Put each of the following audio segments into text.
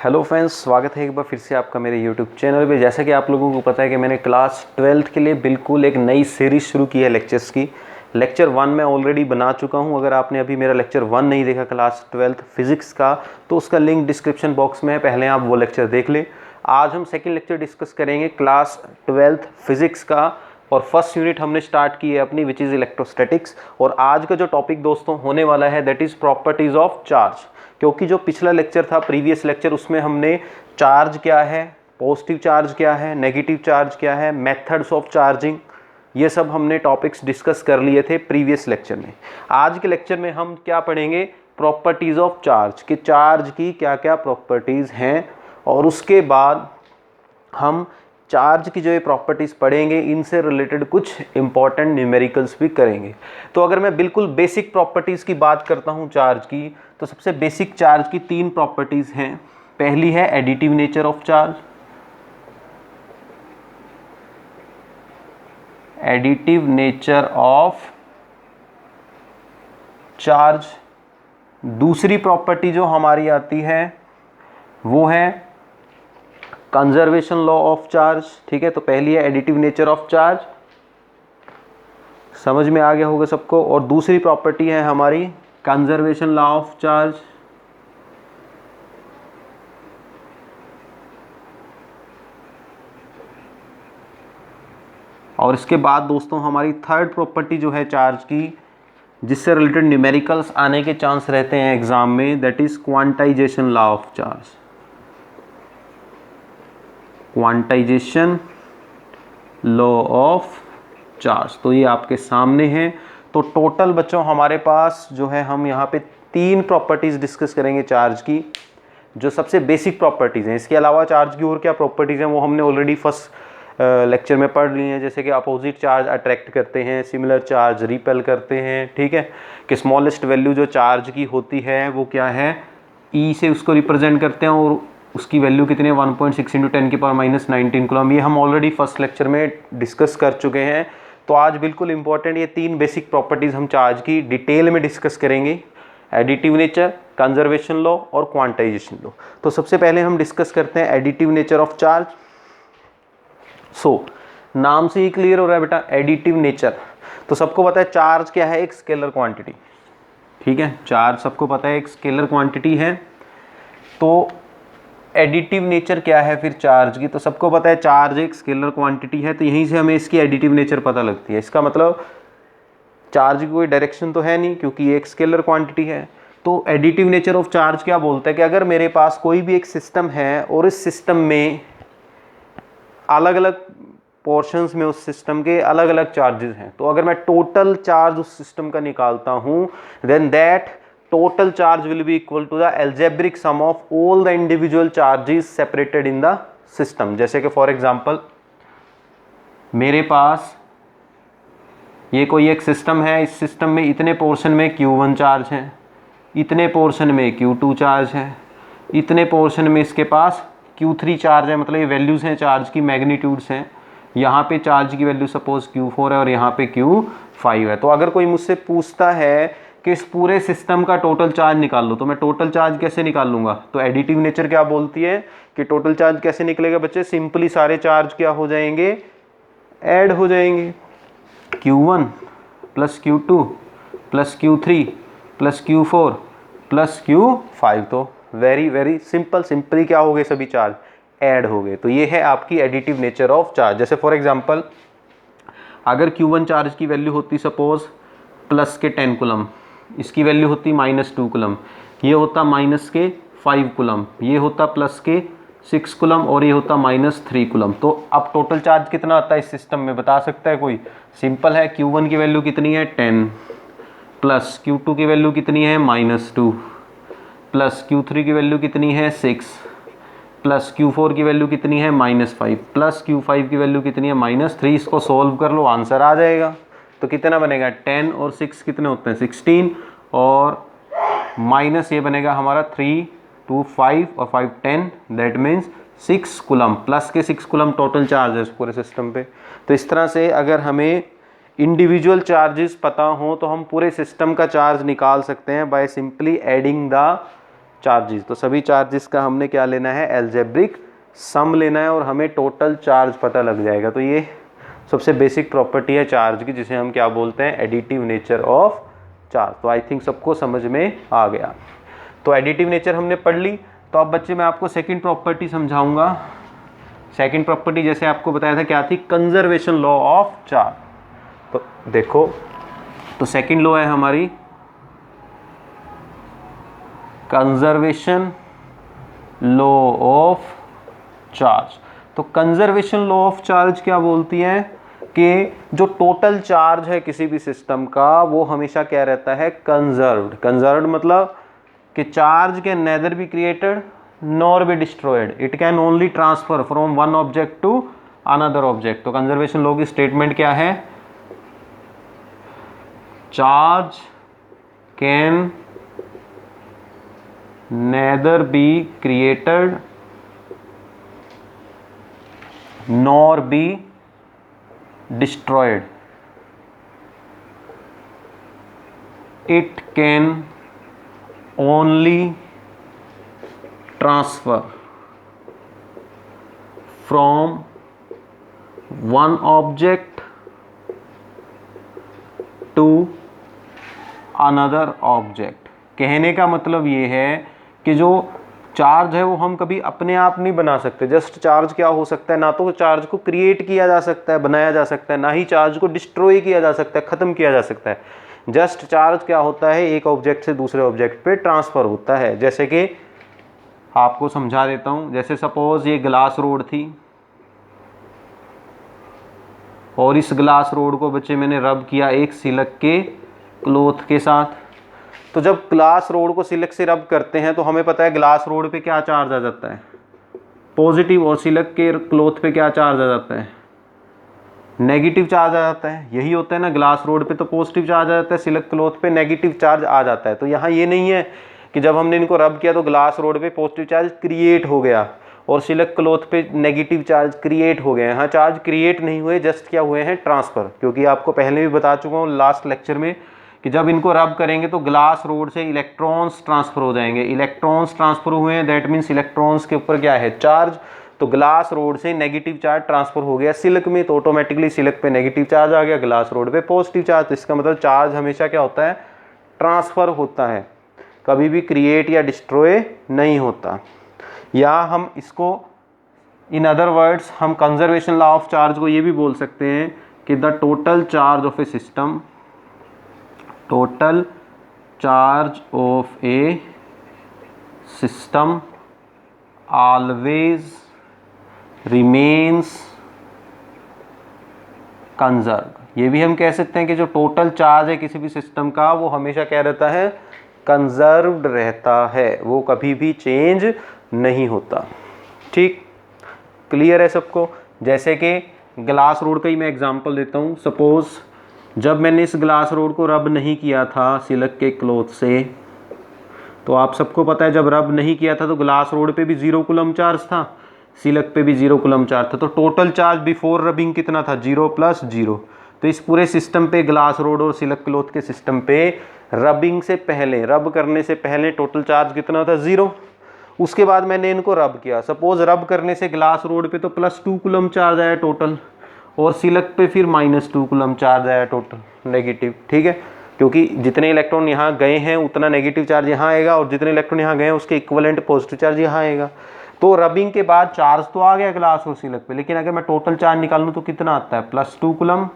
Hello friends, स्वागत है एक बार फिर से आपका मेरे यूट्यूब चैनल पे। जैसा कि आप लोगों को पता है कि मैंने क्लास 12th के लिए बिल्कुल एक नई सीरीज़ शुरू की है लेक्चर्स की। लेक्चर 1 मैं ऑलरेडी बना चुका हूं। अगर आपने अभी मेरा लेक्चर 1 नहीं देखा क्लास 12th फिज़िक्स का, तो उसका लिंक डिस्क्रिप्शन बॉक्स में है, पहले आप वो लेक्चर देख लें। आज हम सेकेंड लेक्चर डिस्कस करेंगे क्लास 12th फिज़िक्स का, और फर्स्ट यूनिट हमने स्टार्ट की है अपनी, विच इज़ इलेक्ट्रोस्टैटिक्स। और आज का जो टॉपिक दोस्तों होने वाला है that is properties of charge. क्योंकि जो पिछला लेक्चर था, प्रीवियस लेक्चर, उसमें हमने चार्ज क्या है, पॉजिटिव चार्ज क्या है, नेगेटिव चार्ज क्या है, मेथड्स ऑफ चार्जिंग, ये सब हमने टॉपिक्स डिस्कस कर लिए थे प्रीवियस लेक्चर में। आज के लेक्चर में हम क्या पढ़ेंगे, प्रॉपर्टीज़ ऑफ चार्ज, कि चार्ज की क्या क्या प्रॉपर्टीज़ हैं, और उसके बाद हम चार्ज की जो ये प्रॉपर्टीज़ पढ़ेंगे, इनसे रिलेटेड कुछ इंपॉर्टेंट न्यूमेरिकल्स भी करेंगे। तो अगर मैं बिल्कुल बेसिक प्रॉपर्टीज़ की बात करता हूँ चार्ज की, तो सबसे बेसिक चार्ज की 3 प्रॉपर्टीज़ हैं। पहली है additive nature of charge, additive nature of charge. दूसरी प्रॉपर्टी जो हमारी आती है वो है कंजर्वेशन लॉ ऑफ चार्ज। ठीक है, तो पहली है एडिटिव नेचर ऑफ चार्ज, समझ में आ गया होगा सबको। और दूसरी प्रॉपर्टी है हमारी कंजर्वेशन लॉ ऑफ चार्ज। और इसके बाद दोस्तों हमारी थर्ड प्रॉपर्टी जो है चार्ज की, जिससे रिलेटेड न्यूमेरिकल्स आने के चांस रहते हैं एग्जाम में, that is quantization law of charge. Quantization law of charge, तो ये आपके सामने है। तो टोटल बच्चों हमारे पास जो है, हम यहाँ पे 3 प्रॉपर्टीज डिस्कस करेंगे चार्ज की, जो सबसे बेसिक प्रॉपर्टीज हैं। इसके अलावा चार्ज की और क्या प्रॉपर्टीज हैं वो हमने ऑलरेडी फर्स्ट लेक्चर में पढ़ ली हैं, जैसे कि अपोजिट चार्ज अट्रैक्ट करते हैं, सिमिलर चार्ज रिपेल करते हैं। ठीक है, कि स्मॉलेस्ट वैल्यू जो चार्ज की होती है वो क्या है, ई से उसको रिप्रेजेंट करते हैं, और उसकी वैल्यू कितनी है, 1.6 × 10⁻⁻19 कूलम। ये हम ऑलरेडी फर्स्ट लेक्चर में डिस्कस कर चुके हैं। तो आज बिल्कुल इंपॉर्टेंट ये 3 बेसिक प्रॉपर्टीज़ हम चार्ज की डिटेल में डिस्कस करेंगे, एडिटिव नेचर, कंजर्वेशन लॉ और क्वांटाइजेशन लॉ। तो सबसे पहले हम डिस्कस करते हैं एडिटिव नेचर ऑफ चार्ज। नाम से ही क्लियर हो रहा है बेटा, एडिटिव नेचर। तो सबको पता है चार्ज क्या है, एक स्केलर क्वांटिटी। ठीक है, चार्ज सबको पता है एक स्केलर क्वांटिटी है। तो एडिटिव नेचर क्या है फिर चार्ज की, तो सबको पता है चार्ज एक स्केलर क्वांटिटी है। तो यहीं से हमें इसकी एडिटिव नेचर पता लगती है। इसका मतलब चार्ज की कोई डायरेक्शन तो है नहीं, क्योंकि ये एक स्केलर क्वांटिटी है। तो एडिटिव नेचर ऑफ चार्ज क्या बोलता है कि अगर मेरे पास कोई भी एक सिस्टम है, और इस सिस्टम में अलग अलग पोर्शंस में उस सिस्टम के अलग अलग चार्जेस हैं, तो अगर मैं टोटल चार्ज उस सिस्टम का निकालता हूं, then that total charge will be equal to the algebraic sum of all the individual charges separated in the system. जैसे कि फॉर एग्जांपल मेरे पास ये कोई एक सिस्टम है, इस सिस्टम में इतने पोर्शन में Q1 चार्ज है, इतने पोर्शन में Q2 चार्ज है, इतने पोर्शन में इसके पास Q3 चार्ज है। मतलब ये वैल्यूज़ हैं चार्ज की, मैग्नीट्यूड्स हैं। यहाँ पे चार्ज की वैल्यू सपोज Q4 है और यहाँ पे Q5 है। तो अगर कोई मुझसे पूछता है कि इस पूरे सिस्टम का टोटल चार्ज निकाल लो, तो मैं टोटल चार्ज कैसे निकाल लूँगा, तो एडिटिव नेचर क्या बोलती है कि टोटल चार्ज कैसे निकलेगा बच्चे, सिंपली सारे चार्ज क्या हो जाएंगे, ऐड हो जाएंगे। Q1 + Q2 + Q3 + Q4 + Q5। तो वेरी वेरी सिंपली क्या हो गए, सभी चार्ज ऐड हो गए। तो ये है आपकी एडिटिव नेचर ऑफ चार्ज। जैसे फॉर एग्जांपल अगर Q1 चार्ज की वैल्यू होती सपोज प्लस के 10 कूलम, इसकी वैल्यू होती -2 कूलम, ये होता -5 कूलम, ये होता प्लस के 6 कूलम, और ये होता -3 कूलम। तो अब टोटल चार्ज कितना आता है इस सिस्टम में, बता सकता है कोई? सिंपल है, Q1 की वैल्यू कितनी है 10, प्लस Q2 की वैल्यू कितनी है -2, प्लस Q3 की वैल्यू कितनी है 6, प्लस Q4 की वैल्यू कितनी है -5, प्लस Q5 की वैल्यू कितनी है -3। इसको सॉल्व कर लो, आंसर आ जाएगा। तो कितना बनेगा, 10 और 6 कितने होते हैं 16, और माइनस ये बनेगा हमारा 3, 2, 5 और 5 10, दैट मीन्स 6 कूलम, प्लस के 6 कूलम टोटल चार्ज है पूरे सिस्टम पे। तो इस तरह से अगर हमें इंडिविजुअल चार्जेस पता हो तो हम पूरे सिस्टम का चार्ज निकाल सकते हैं by simply adding the charges. तो सभी चार्जेस का हमने क्या लेना है, अलजेब्रिक सम लेना है और हमें टोटल चार्ज पता लग जाएगा। तो ये सबसे बेसिक प्रॉपर्टी है चार्ज की, जिसे हम क्या बोलते हैं, एडिटिव नेचर ऑफ चार्ज। तो आई थिंक सबको समझ में आ गया। तो एडिटिव नेचर हमने पढ़ ली। तो अब बच्चे मैं आपको सेकंड प्रॉपर्टी समझाऊंगा। सेकंड प्रॉपर्टी जैसे आपको बताया था क्या थी, कंजर्वेशन लॉ ऑफ चार्ज। तो देखो, तो सेकंड लॉ है हमारी कंजर्वेशन लॉ ऑफ चार्ज। तो कंजर्वेशन लॉ ऑफ चार्ज क्या बोलती है कि जो टोटल चार्ज है किसी भी सिस्टम का वो हमेशा क्या रहता है, कंजर्व्ड। कंजर्व्ड मतलब कि charge can neither be created nor be destroyed, it can only transfer from one object to another object. तो कंजर्वेशन लॉ की स्टेटमेंट क्या है, charge can neither be created nor be destroyed, it can only transfer from one object to another object। कहने का मतलब ये है कि जो चार्ज है वो हम कभी अपने आप नहीं बना सकते। जस्ट चार्ज क्या हो सकता है, ना तो चार्ज को क्रिएट किया जा सकता है, बनाया जा सकता है, ना ही चार्ज को डिस्ट्रॉय किया जा सकता है, खत्म किया जा सकता है। जस्ट चार्ज क्या होता है, एक ऑब्जेक्ट से दूसरे ऑब्जेक्ट पे ट्रांसफर होता है। जैसे कि आपको समझा देता हूं, जैसे सपोज ये ग्लास रोड थी और इस ग्लास रोड को बच्चे मैंने रब किया एक सिल्क के क्लॉथ के साथ। तो जब ग्लास रोड को सिल्क से रब करते हैं तो हमें पता है ग्लास रोड पे क्या चार्ज आ जाता है, पॉजिटिव, और सिल्क के क्लॉथ पे क्या चार्ज आ जाता है, नेगेटिव चार्ज आ जाता है। यही होता है ना, ग्लास रोड पे तो पॉजिटिव चार्ज आ जाता है, सिल्क क्लॉथ पे नेगेटिव चार्ज आ जाता है। तो यहाँ ये नहीं है कि जब हमने इनको रब किया तो ग्लास रोड पे पॉजिटिव चार्ज क्रिएट हो गया और सिल्क क्लॉथ पे नेगेटिव चार्ज क्रिएट हो गए। यहाँ चार्ज क्रिएट नहीं हुए, जस्ट क्या हुए हैं, ट्रांसफर। क्योंकि आपको पहले भी बता चुका हूँ लास्ट लेक्चर में कि जब इनको रब करेंगे तो ग्लास रोड से इलेक्ट्रॉन्स ट्रांसफर हो जाएंगे। इलेक्ट्रॉन्स ट्रांसफर हुए हैं, दैट मीन्स इलेक्ट्रॉन्स के ऊपर क्या है, चार्ज। तो ग्लास रोड से नेगेटिव चार्ज ट्रांसफर हो गया सिल्क में, तो ऑटोमेटिकली सिल्क पे नेगेटिव चार्ज आ गया, ग्लास रोड पे पॉजिटिव चार्ज। तो इसका मतलब चार्ज हमेशा क्या होता है, ट्रांसफर होता है, कभी भी क्रिएट या डिस्ट्रॉय नहीं होता। या हम इसको इन अदर वर्ड्स हम कंजर्वेशन लॉ ऑफ चार्ज को ये भी बोल सकते हैं कि the total charge of A system, total charge of A system always remains conserved। ये भी हम कह सकते हैं कि जो टोटल चार्ज है किसी भी सिस्टम का वो हमेशा क्या रहता है, कंजर्व्ड रहता है, वो कभी भी चेंज नहीं होता। ठीक, क्लियर है सबको। जैसे कि ग्लास रोड का ही मैं एग्जांपल देता हूँ। सपोज जब मैंने इस ग्लास रोड को रब नहीं किया था सिल्क के क्लॉथ से, तो आप सबको पता है जब रब नहीं किया था तो ग्लास रोड पे भी 0 कूलम चार्ज था, सिल्क पे भी 0 कूलम चार्ज था। तो टोटल चार्ज बिफोर रबिंग कितना था, 0 + 0। तो इस पूरे सिस्टम पे, ग्लास रोड और सिल्क क्लॉथ के सिस्टम पे रबिंग से पहले, रब करने से पहले टोटल चार्ज कितना था, 0। उसके बाद मैंने इनको रब किया, सपोज रब करने से ग्लास रोड पे तो +2 कूलम चार्ज आया टोटल, और सिल्क पे फिर -2 कूलम चार्ज आया टोटल, नेगेटिव। ठीक है, क्योंकि जितने इलेक्ट्रॉन यहाँ गए हैं उतना नेगेटिव चार्ज यहाँ आएगा, और जितने इलेक्ट्रॉन यहाँ गए हैं उसके इक्विवेलेंट पॉजिटिव चार्ज यहाँ आएगा। तो रबिंग के बाद चार्ज तो आ गया ग्लास और सिल्क पे, लेकिन अगर मैं टोटल चार्ज निकालूँ तो कितना आता है, +2 कूलम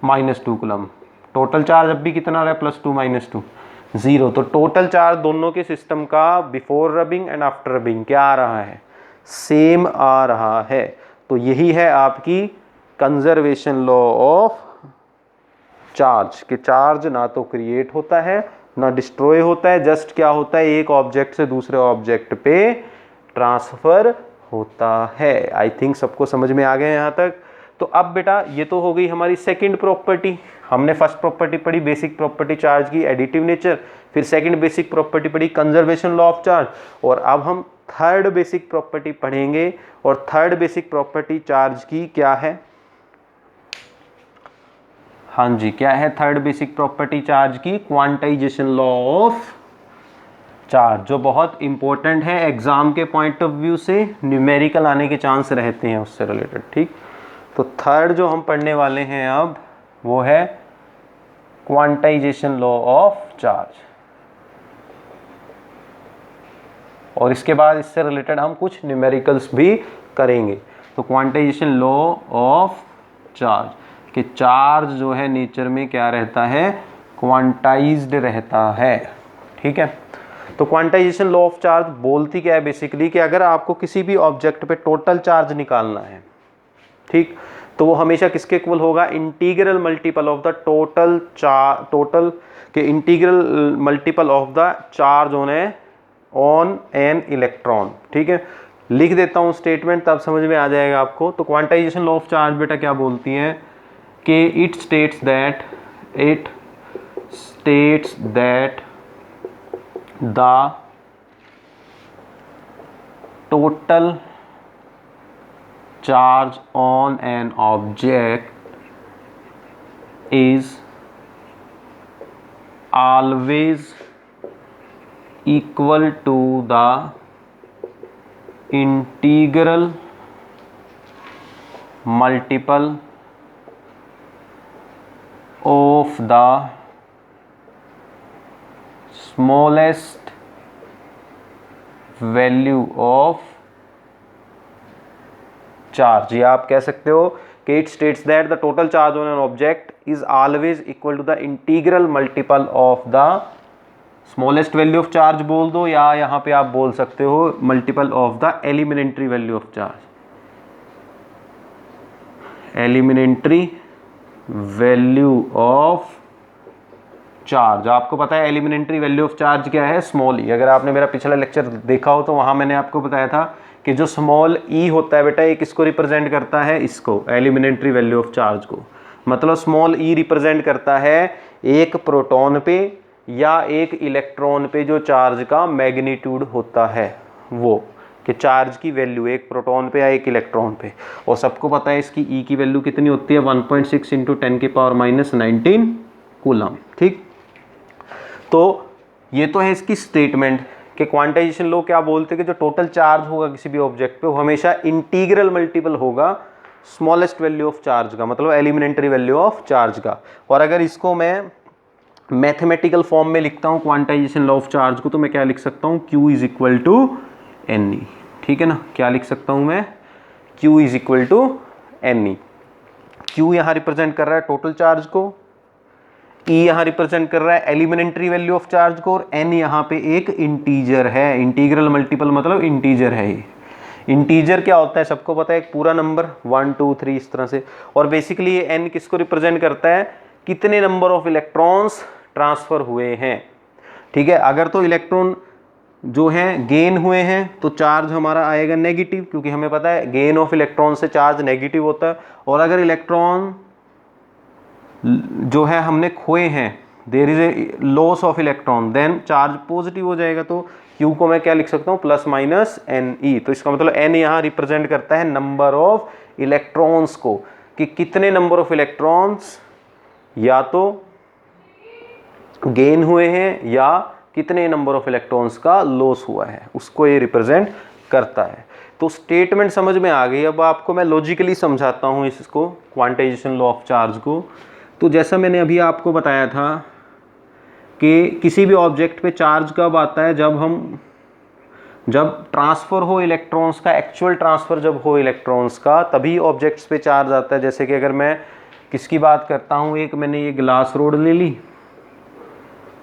-2 कूलम। टोटल चार्ज अब भी कितना आ रहा है, +2 -2 0। तो टोटल चार्ज दोनों के सिस्टम का before rubbing and after rubbing क्या आ रहा है, सेम आ रहा है। तो यही है आपकी कंजर्वेशन लॉ ऑफ चार्ज, कि चार्ज ना तो क्रिएट होता है ना डिस्ट्रॉय होता है, जस्ट क्या होता है, एक ऑब्जेक्ट से दूसरे ऑब्जेक्ट पे ट्रांसफर होता है। आई थिंक सबको समझ में आ गया यहाँ तक। तो अब बेटा ये तो हो गई हमारी सेकंड प्रॉपर्टी। हमने फर्स्ट प्रॉपर्टी पढ़ी बेसिक प्रॉपर्टी चार्ज की, एडिटिव नेचर, फिर सेकंड बेसिक प्रॉपर्टी पढ़ी कंजर्वेशन लॉ ऑफ चार्ज, और अब हम थर्ड बेसिक प्रॉपर्टी पढ़ेंगे। और थर्ड बेसिक प्रॉपर्टी चार्ज की क्या है, हाँ जी, क्या है थर्ड बेसिक प्रॉपर्टी चार्ज की, क्वांटाइजेशन लॉ ऑफ चार्ज, जो बहुत इंपॉर्टेंट है एग्जाम के पॉइंट ऑफ व्यू से, न्यूमेरिकल आने के चांस रहते हैं उससे रिलेटेड। ठीक, तो थर्ड जो हम पढ़ने वाले हैं अब वो है क्वांटाइजेशन लॉ ऑफ चार्ज, और इसके बाद इससे रिलेटेड हम कुछ न्यूमेरिकल्स भी करेंगे। तो क्वांटाइजेशन लॉ ऑफ चार्ज, कि चार्ज जो है नेचर में क्या रहता है, क्वांटाइज्ड रहता है। ठीक है, तो क्वांटाइजेशन लॉ ऑफ चार्ज बोलती क्या है बेसिकली, कि अगर आपको किसी भी ऑब्जेक्ट पे टोटल चार्ज निकालना है, ठीक, तो वो हमेशा किसके इक्वल होगा, integral multiple of the total के integral multiple of the charge on an electron. ठीक है, लिख देता हूँ स्टेटमेंट, तब समझ में आ जाएगा आपको। तो क्वांटाइजेशन लॉ ऑफ चार्ज बेटा क्या बोलती है कि it states that the total charge on an object is always equal to the integral multiple of the smallest value of charge, या आप कह सकते हो कि it states that the total charge on an object is always equal to the integral multiple of the smallest value of charge बोल दो, या यहाँ पे आप बोल सकते हो multiple of the elementary value of charge, elementary value of charge. आपको पता है एलिमेंट्री वैल्यू ऑफ चार्ज क्या है, स्मॉल ई। अगर आपने मेरा पिछला लेक्चर देखा हो तो वहां मैंने आपको बताया था कि जो स्मॉल ई होता है बेटा, ये किसको रिप्रेजेंट करता है, इसको, एलिमेंट्री वैल्यू ऑफ चार्ज को। मतलब स्मॉल ई रिप्रेजेंट करता है एक प्रोटॉन पे या एक इलेक्ट्रॉन पे जो चार्ज का मैग्नीट्यूड होता है, वो कि चार्ज की वैल्यू एक प्रोटॉन पे या एक इलेक्ट्रॉन पे। और सबको पता है इसकी ई की वैल्यू कितनी होती है, 1.6 × 10⁻⁻19 कूलम। ठीक, तो ये तो है इसकी स्टेटमेंट कि क्वांटाइजेशन लॉ क्या बोलते हैं कि जो टोटल चार्ज होगा किसी भी ऑब्जेक्ट पे वो हमेशा इंटीग्रल मल्टीपल होगा स्मॉलेस्ट वैल्यू ऑफ चार्ज का, मतलब एलिमेंट्री वैल्यू ऑफ चार्ज का। और अगर इसको मैं मैथमेटिकल फॉर्म में लिखता हूँ क्वांटाइजेशन लॉ ऑफ चार्ज को, तो मैं क्या लिख सकता हूँ, Q = Ne। ठीक है ना, क्या लिख सकता हूँ मैं, Q = Ne। Q यहाँ रिप्रेजेंट कर रहा है टोटल चार्ज को, E यहाँ रिप्रेजेंट कर रहा है एलिमेंट्री वैल्यू ऑफ चार्ज को, और N यहाँ पे एक इंटीजर है, इंटीग्रल मल्टीपल मतलब इंटीजर है। ये इंटीजर क्या होता है सबको पता है, एक पूरा नंबर 1 2 3 इस तरह से। और बेसिकली ये N किसको रिप्रेजेंट करता है, कितने नंबर ऑफ इलेक्ट्रॉन्स ट्रांसफर हुए हैं। ठीक है, अगर तो इलेक्ट्रॉन जो हैं गेन हुए हैं तो चार्ज हमारा आएगा नेगेटिव, क्योंकि हमें पता है गेन ऑफ इलेक्ट्रॉन से चार्ज नेगेटिव होता है। और अगर इलेक्ट्रॉन जो है हमने खोए हैं, there is a loss of electron, then charge positive हो जाएगा। तो Q को मैं क्या लिख सकता हूँ, +-Ne। तो इसका मतलब N यहाँ रिप्रेजेंट करता है नंबर ऑफ इलेक्ट्रॉन्स को, कि कितने नंबर ऑफ इलेक्ट्रॉन्स या तो गेन हुए हैं या कितने नंबर ऑफ इलेक्ट्रॉन्स का लॉस हुआ है, उसको ये रिप्रेजेंट करता है। तो स्टेटमेंट समझ में आ गई। अब आपको मैं लॉजिकली समझाता हूँ इसको, क्वांटाइजेशन लॉ ऑफ चार्ज को। तो जैसा मैंने अभी आपको बताया था कि किसी भी ऑब्जेक्ट पे चार्ज कब आता है, जब ट्रांसफ़र हो इलेक्ट्रॉन्स का, एक्चुअल ट्रांसफ़र जब हो इलेक्ट्रॉन्स का, तभी ऑब्जेक्ट्स पे चार्ज आता है। जैसे कि अगर मैं किसकी बात करता हूँ, एक मैंने ये ग्लास रोड ले ली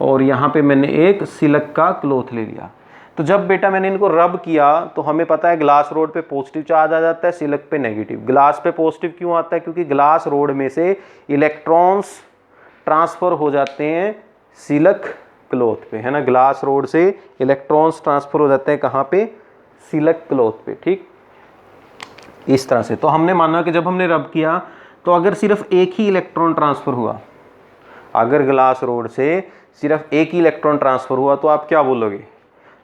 और यहाँ पे मैंने एक सिल्क का क्लॉथ ले लिया। तो जब बेटा मैंने इनको रब किया तो हमें पता है ग्लास रोड पे पॉजिटिव चार्ज आ जाता है, सिल्क पे नेगेटिव। ग्लास पे पॉजिटिव क्यों आता है, क्योंकि ग्लास रोड में से इलेक्ट्रॉन्स ट्रांसफ़र हो जाते हैं सिल्क क्लॉथ पे, है ना। ग्लास रोड से इलेक्ट्रॉन्स ट्रांसफ़र हो जाते हैं कहाँ पे, सिल्क क्लॉथ पे। ठीक, इस तरह से। तो हमने माना कि जब हमने रब किया तो अगर सिर्फ एक ही इलेक्ट्रॉन ट्रांसफ़र हुआ, अगर ग्लास रोड से सिर्फ एक ही इलेक्ट्रॉन ट्रांसफ़र हुआ तो आप क्या बोलोगे,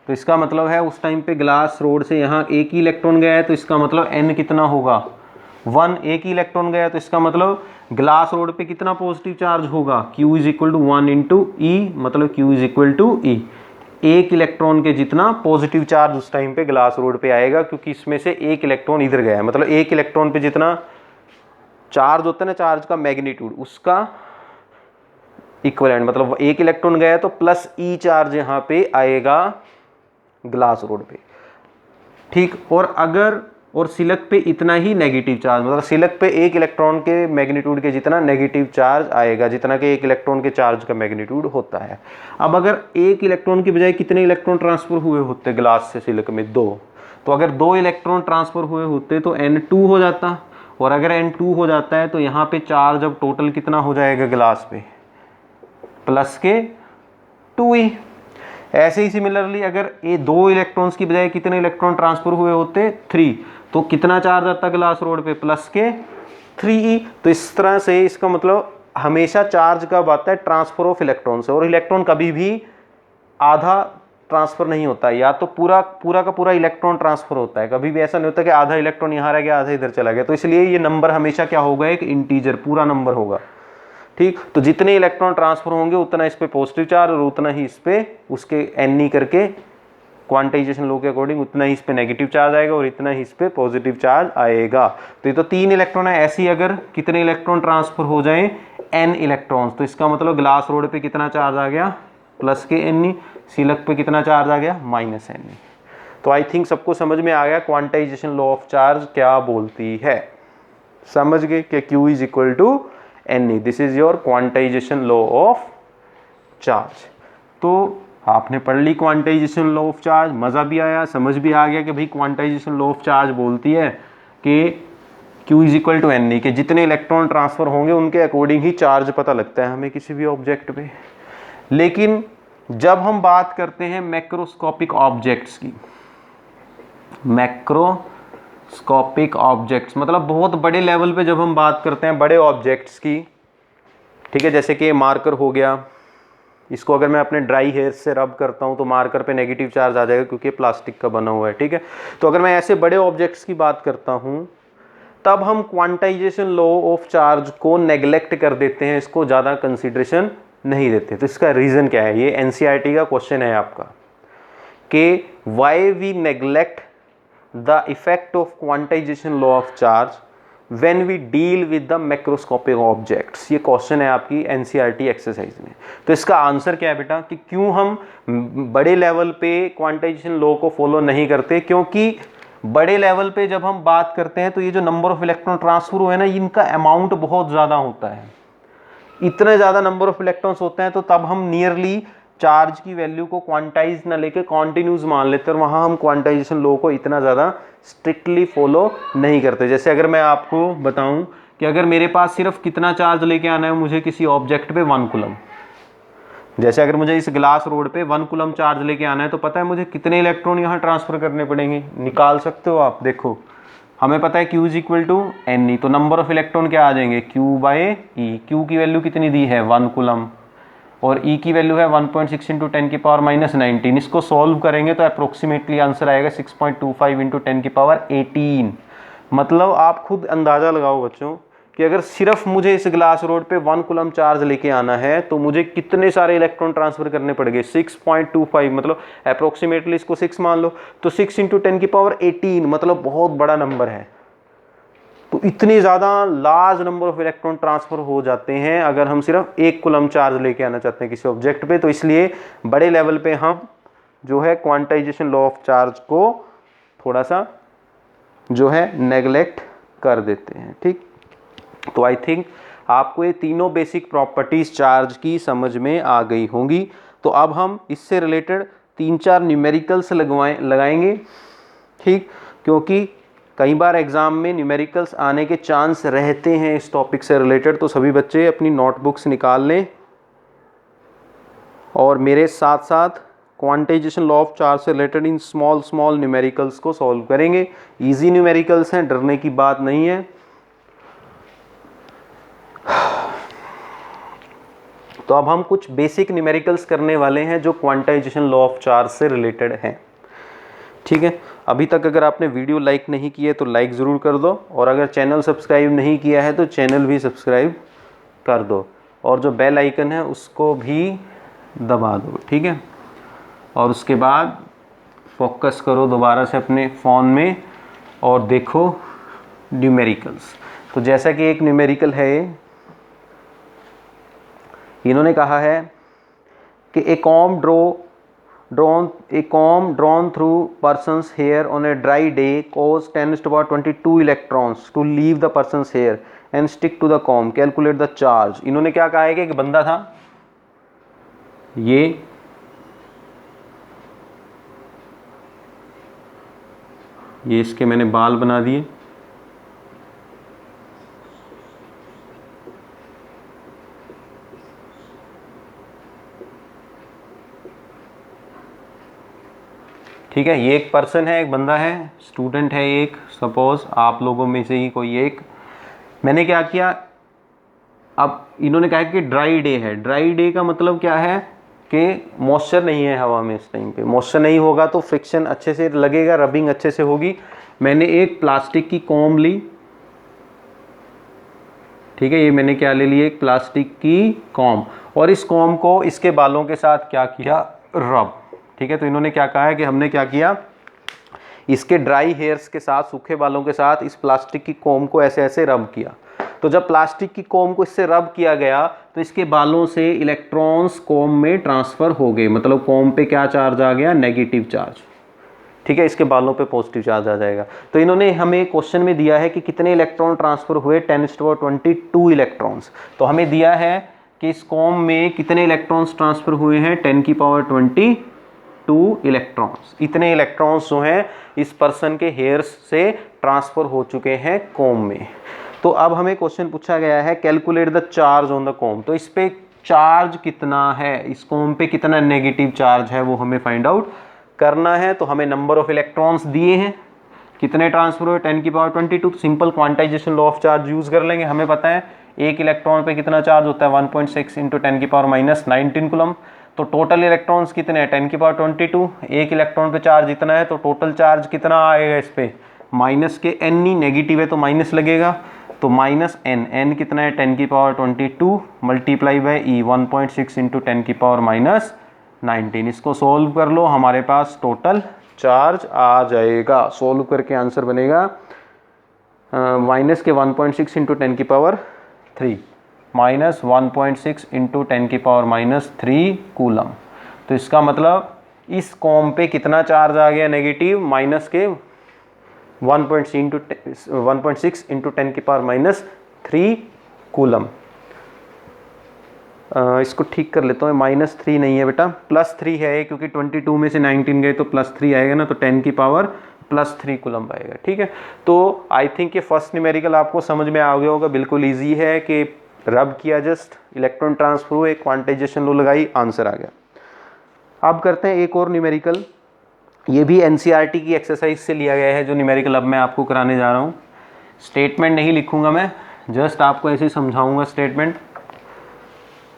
तो इसका मतलब है उस टाइम पे ग्लास रोड से यहाँ एक ही इलेक्ट्रॉन गया है, तो इसका मतलब N कितना होगा, 1। एक ही इलेक्ट्रॉन गया तो इसका मतलब ग्लास रोड पे कितना पॉजिटिव चार्ज होगा, Q = 1 × E, मतलब Q = E। एक इलेक्ट्रॉन के जितना पॉजिटिव चार्ज उस टाइम पे ग्लास रोड पे आएगा, क्योंकि इसमें से एक इलेक्ट्रॉन इधर गया है। मतलब एक इलेक्ट्रॉन पे जितना चार्ज होता है ना, चार्ज का मैग्नीट्यूड, उसका इक्विवेलेंट, मतलब एक इलेक्ट्रॉन गया तो प्लस ई चार्ज यहाँ पे आएगा ग्लास रोड पे, ठीक। और सिलक पे इतना ही नेगेटिव चार्ज, मतलब सिलक पे एक इलेक्ट्रॉन के मैग्नीट्यूड के जितना नेगेटिव चार्ज आएगा, जितना कि एक इलेक्ट्रॉन के चार्ज का मैग्नीट्यूड होता है। अब अगर एक इलेक्ट्रॉन की बजाय कितने इलेक्ट्रॉन ट्रांसफर हुए होते ग्लास से सिलक में? 2। तो अगर 2 इलेक्ट्रॉन ट्रांसफर हुए होते तो N2 हो जाता, और अगर N2 हो जाता है तो यहाँ पे चार्ज अब टोटल कितना हो जाएगा ग्लास पे? प्लस के 2e। ऐसे ही सिमिलरली अगर ये 2 इलेक्ट्रॉन्स की बजाय कितने इलेक्ट्रॉन ट्रांसफर हुए होते? 3, तो कितना चार्ज आता ग्लास रोड पे? प्लस के 3e। तो इस तरह से इसका मतलब हमेशा चार्ज कब आता है? ट्रांसफर ऑफ इलेक्ट्रॉन से। और इलेक्ट्रॉन कभी भी आधा ट्रांसफर नहीं होता है, या तो पूरा का पूरा इलेक्ट्रॉन ट्रांसफर होता है। कभी भी ऐसा नहीं होता कि आधा इलेक्ट्रॉन यहाँ रह गया, आधा इधर चला गया। तो इसलिए ये नंबर हमेशा क्या होगा? एक इंटीजर पूरा नंबर होगा, ठीक। तो जितने इलेक्ट्रॉन ट्रांसफर होंगे उतना इस पे पॉजिटिव चार्ज, और उतना ही इस पे उसके एन करके क्वांटाइजेशन लॉ के अकॉर्डिंग उतना ही इस पे नेगेटिव चार्ज आएगा, और इतना ही इस पे पॉजिटिव चार्ज आएगा। तो ये तो 3 इलेक्ट्रॉन है। ऐसे ही अगर कितने इलेक्ट्रॉन ट्रांसफर हो जाए? n इलेक्ट्रॉन्स, तो इसका मतलब ग्लास रोड पे कितना चार्ज आ गया? प्लस के n। सिलक पे कितना चार्ज आ गया? Minus n। तो आई थिंक सबको समझ में आ गया क्वांटाइजेशन लॉ ऑफ चार्ज क्या बोलती है। समझ गए कि Q is equal to Ne, this is your quantization law of charge. तो आपने पढ़ ली क्वांटाइजेशन लॉ ऑफ चार्ज, मज़ा भी आया, समझ भी आ गया कि भाई क्वांटाइजेशन लॉ ऑफ चार्ज बोलती है कि Q is equal to Ne, कि जितने इलेक्ट्रॉन ट्रांसफर होंगे उनके अकॉर्डिंग ही चार्ज पता लगता है हमें किसी भी ऑब्जेक्ट पे। लेकिन जब हम बात करते हैं मैक्रोस्कोपिक ऑब्जेक्ट्स की, मैक्रोस्कोपिक ऑब्जेक्ट्स मतलब बहुत बड़े लेवल पे जब हम बात करते हैं बड़े ऑब्जेक्ट्स की, ठीक है, जैसे कि मार्कर हो गया, इसको अगर मैं अपने ड्राई हेयर से रब करता हूं तो मार्कर पे नेगेटिव चार्ज आ जाएगा क्योंकि प्लास्टिक का बना हुआ है, ठीक है। तो अगर मैं ऐसे बड़े ऑब्जेक्ट्स की बात करता हूं तब हम क्वांटाइजेशन लॉ ऑफ चार्ज को नेग्लेक्ट कर देते हैं, इसको ज़्यादा कंसिडरेशन नहीं देते। तो इसका रीज़न क्या है? ये एनसीईआरटी का क्वेश्चन है आपका कि why we neglect the effect of quantization law of charge when we deal with the macroscopic objects. ये क्वेश्चन है आपकी एनसीईआरटी एक्सरसाइज में। तो इसका आंसर क्या है बेटा कि क्यों हम बड़े लेवल पे क्वांटाइजेशन लॉ को फॉलो नहीं करते? क्योंकि बड़े लेवल पे जब हम बात करते हैं तो ये जो नंबर ऑफ इलेक्ट्रॉन ट्रांसफर हुए ना, इनका अमाउंट बहुत ज़्यादा होता है। इतने ज़्यादा नंबर ऑफ इलेक्ट्रॉन्स होते हैं तो तब हम नियरली चार्ज की वैल्यू को क्वांटाइज ना लेके कॉन्टिन्यूज मान लेते हैं, और वहाँ हम क्वांटाइजेशन लॉ को इतना ज़्यादा स्ट्रिक्टली फॉलो नहीं करते। जैसे अगर मैं आपको बताऊं कि अगर मेरे पास सिर्फ कितना चार्ज लेके आना है मुझे किसी ऑब्जेक्ट पे 1 कूलम, जैसे अगर मुझे इस ग्लास रोड पे 1 कूलम चार्ज लेके आना है तो पता है मुझे कितने इलेक्ट्रॉन यहाँ ट्रांसफर करने पड़ेंगे? निकाल सकते हो आप। देखो हमें पता है Q is equal to Ne, तो नंबर ऑफ इलेक्ट्रॉन क्या आ जाएंगे? Q by E। Q की वैल्यू कितनी दी है? 1 कूलम, और E की वैल्यू है 1.6 इंटू 10 की पावर माइनस 19। इसको सॉल्व करेंगे तो अप्रोक्सीमेटली आंसर आएगा 6.25 इंटू 10 की पावर 18। मतलब आप खुद अंदाज़ा लगाओ बच्चों कि अगर सिर्फ मुझे इस ग्लास रोड पे 1 कूलम चार्ज लेके आना है तो मुझे कितने सारे इलेक्ट्रॉन ट्रांसफर करने पड़ेंगे? 6.25, मतलब अप्रोक्सीमेटली इसको 6 मान लो, तो 6 इंटू 10 की पावर 18, मतलब बहुत बड़ा नंबर है। तो इतने ज़्यादा large number of electron transfer हो जाते हैं अगर हम सिर्फ 1 कूलम चार्ज लेके आना चाहते हैं किसी ऑब्जेक्ट पे। तो इसलिए बड़े लेवल पे हम जो है क्वांटाइजेशन लॉ ऑफ चार्ज को थोड़ा सा जो है नेग्लेक्ट कर देते हैं, ठीक। तो आई थिंक आपको ये तीनों बेसिक प्रॉपर्टीज चार्ज की समझ में आ गई होंगी। तो अब हम इससे रिलेटेड 3-4 न्यूमेरिकल्स लगाएंगे, ठीक, क्योंकि कई बार एग्जाम में न्यूमेरिकल्स आने के चांस रहते हैं इस टॉपिक से रिलेटेड। तो सभी बच्चे अपनी नोटबुक्स निकाल लें और मेरे साथ साथ क्वांटाइजेशन लॉ ऑफ चार्ज से रिलेटेड इन स्मॉल न्यूमेरिकल्स को सॉल्व करेंगे। इजी न्यूमेरिकल्स हैं, डरने की बात नहीं है। तो अब हम कुछ बेसिक न्यूमेरिकल्स करने वाले हैं जो क्वांटाइजेशन लॉ ऑफ चार्ज से रिलेटेड हैं, ठीक है। अभी तक अगर आपने वीडियो लाइक नहीं की है तो लाइक ज़रूर कर दो, और अगर चैनल सब्सक्राइब नहीं किया है तो चैनल भी सब्सक्राइब कर दो, और जो बेल आइकन है उसको भी दबा दो, ठीक है। और उसके बाद फोकस करो दोबारा से अपने फ़ोन में और देखो न्यूमेरिकल्स। तो जैसा कि एक न्यूमेरिकल है, इन्होंने कहा है कि ए comb drawn through person's hair on a dry day cause 10⁻22 electrons to leave the person's hair and stick to the comb. Calculate the charge. इन्होंने क्या कहा है कि एक बंदा था, ये इसके मैंने बाल बना दिए, ठीक है। ये एक पर्सन है, एक बंदा है, स्टूडेंट है एक, सपोज आप लोगों में से ही कोई एक। मैंने क्या किया, अब इन्होंने कहा कि ड्राई डे है। ड्राई डे का मतलब क्या है कि मॉइस्चर नहीं है हवा में। इस टाइम पे मॉइस्चर नहीं होगा तो फ्रिक्शन अच्छे से लगेगा, रबिंग अच्छे से होगी। मैंने एक प्लास्टिक की कॉम्ब ली, ठीक है, ये मैंने क्या ले लिया, एक प्लास्टिक की कॉम्ब, और इस कॉम्ब को इसके बालों के साथ क्या किया, रब, ठीक है। तो इन्होंने क्या कहा है कि हमने क्या किया, इसके ड्राई हेयर्स के साथ, सूखे बालों के साथ इस प्लास्टिक की कॉम्ब को ऐसे ऐसे रब किया। तो जब प्लास्टिक की कॉम्ब को इससे रब किया गया तो इसके बालों से इलेक्ट्रॉन्स कॉम्ब में ट्रांसफ़र हो गए, मतलब कॉम्ब पे क्या चार्ज आ गया, नेगेटिव चार्ज, ठीक है। इसके बालों पे पॉजिटिव चार्ज आ जाएगा। तो इन्होंने हमें क्वेश्चन में दिया है कि कितने इलेक्ट्रॉन ट्रांसफ़र हुए, 10⁻22 इलेक्ट्रॉन्स। तो हमें दिया है कि इस कॉम्ब में कितने इलेक्ट्रॉन्स ट्रांसफ़र हुए हैं, 10⁻22 इलेक्ट्रॉन्स। इतने इलेक्ट्रॉन्स जो हैं इस पर्सन के हेयर्स से ट्रांसफ़र हो चुके हैं कॉम्ब में। तो अब हमें क्वेश्चन पूछा गया है calculate the charge on the comb. तो इस पे चार्ज कितना है, इस कॉम्ब पे कितना नेगेटिव चार्ज है, वो हमें फाइंड आउट करना है। तो हमें नंबर ऑफ इलेक्ट्रॉन्स दिए हैं, कितने ट्रांसफर हुए, 10⁻22। तो simple quantization law of charge use कर लेंगे। हमें पता है एक इलेक्ट्रॉन पे कितना चार्ज होता है, 1.6 × 10⁻−19 कूलम। तो टोटल इलेक्ट्रॉन्स कितने हैं, 10⁻22। एक इलेक्ट्रॉन पे चार्ज इतना है, तो टोटल चार्ज कितना आएगा इस पे, माइनस के n ही, नेगेटिव है तो माइनस लगेगा, तो -n, n कितना है, 10⁻22 मल्टीप्लाई बाई e, 1.6 × 10⁻−19। इसको सोल्व कर लो, हमारे पास टोटल चार्ज आ जाएगा। सोल्व करके आंसर बनेगा माइनस के 1.6 × 10⁻3 -1.6 × 10⁻³ कूलम। तो इसका मतलब इस कॉम्ब पे कितना चार्ज आ गया, नेगेटिव, माइनस के 1.6 × 10⁻³ कूलम। इसको ठीक कर लेता हूँ, -3 नहीं है बेटा, +3 है, क्योंकि 22 में से 19 गए तो +3 आएगा ना, तो 10⁻³ कूलम आएगा, ठीक है। तो आई थिंक ये फर्स्ट न्यूमेरिकल आपको समझ में आ गया होगा, बिल्कुल ईजी है कि रब किया, जस्ट इलेक्ट्रॉन ट्रांसफर हुए, क्वांटाइजेशन लॉ लगाई, आंसर आ गया। अब करते हैं एक और न्यूमेरिकल, ये भी एनसीईआरटी की एक्सरसाइज से लिया गया है जो न्यूमेरिकल अब मैं आपको कराने जा रहा हूँ। स्टेटमेंट नहीं लिखूंगा मैं, जस्ट आपको ऐसे ही समझाऊंगा स्टेटमेंट,